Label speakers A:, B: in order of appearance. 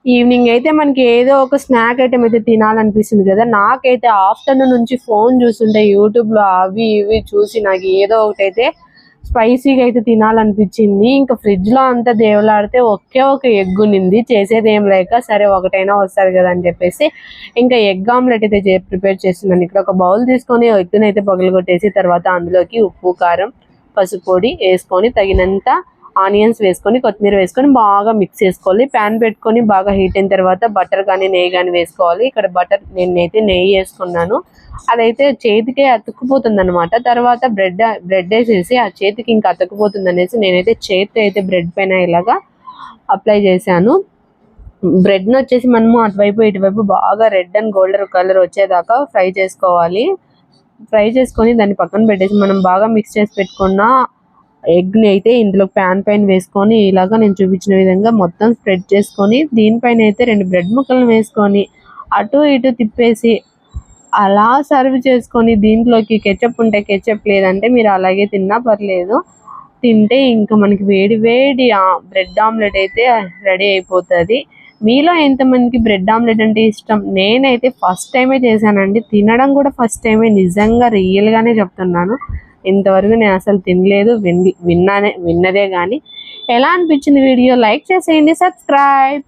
A: Evening అయితే మనకి ఏదో ఒక స్నాక్ ఐటమ్ అయితే తినాలనిపిస్తుంది కదా. నాకైతే ఆఫ్టర్నూన్ నుంచి ఫోన్ చూస్తుంటే యూట్యూబ్ లో అవి ఇవి చూసి నాకు ఏదో ఒకటి అయితే స్పైసీగా అయితే తినాలనిపించింది. ఇంకా ఫ్రిడ్జ్ లో అంతా దేవులాడితే ఒకే ఒక ఎగ్ ఉన్నింది, చేసేది ఏం లేక సరే ఒకటైనా వస్తుంది కదా అని చెప్పేసి ఇంకా ఎగ్ ఆమ్లెట్ అయితే ప్రిపేర్ చేస్తున్నాను. ఇక్కడ ఒక బౌల్ తీసుకొని ఎగ్గుని అయితే పగలగొట్టేసి తర్వాత అందులోకి ఉప్పు కారం పసుపు పొడి వేసుకొని తగినంత ఆనియన్స్ వేసుకొని కొత్తిమీర వేసుకొని బాగా మిక్స్ చేసుకోవాలి. ప్యాన్ పెట్టుకొని బాగా హీట్ అయిన తర్వాత బటర్ కానీ నెయ్యి కానీ వేసుకోవాలి. ఇక్కడ నేనైతే నెయ్యి వేసుకున్నాను. అదైతే చేతికే అతుక్కుపోతుంది అనమాట. తర్వాత బ్రెడ్ వేసేసి ఆ చేతికి ఇంకా అతుక్కుపోతుంది అనేసి నేనైతే చేతితో అయితే బ్రెడ్ పైన ఇలాగా అప్లై చేశాను. బ్రెడ్ని వచ్చేసి మనము అటువైపు ఇటువైపు బాగా రెడ్ అండ్ గోల్డెన్ కలర్ వచ్చేదాకా ఫ్రై చేసుకోవాలి. ఫ్రై చేసుకొని దాన్ని పక్కన పెట్టేసి మనం బాగా మిక్స్ చేసి పెట్టుకున్న ఎగ్ని అయితే ఇందులో ప్యాన్ పైన వేసుకొని ఇలాగా నేను చూపించిన విధంగా మొత్తం స్ప్రెడ్ చేసుకొని దీనిపైన అయితే 2 బ్రెడ్ ముక్కలను వేసుకొని అటు ఇటు తిప్పేసి అలా సర్వ్ చేసుకొని దీంట్లోకి కెచప్ ఉంటే కెచప్, లేదంటే మీరు అలాగే తిన్నా పర్లేదు. తింటే ఇంకా మనకి వేడి వేడి బ్రెడ్ ఆమ్లెట్ అయితే రెడీ అయిపోతుంది. మీలో ఎంతమందికి బ్రెడ్ ఆమ్లెట్ అంటే ఇష్టం? నేనైతే ఫస్ట్ టైమే చేశానండి, తినడం కూడా ఫస్ట్ టైమే, నిజంగా రియల్గానే చెప్తున్నాను. ఇంతవరకు నేను అసలు తినలేదు, విన్నదే కానీ. ఎలా అనిపించింది వీడియో? లైక్ చేసేయండి, సబ్స్క్రైబ్.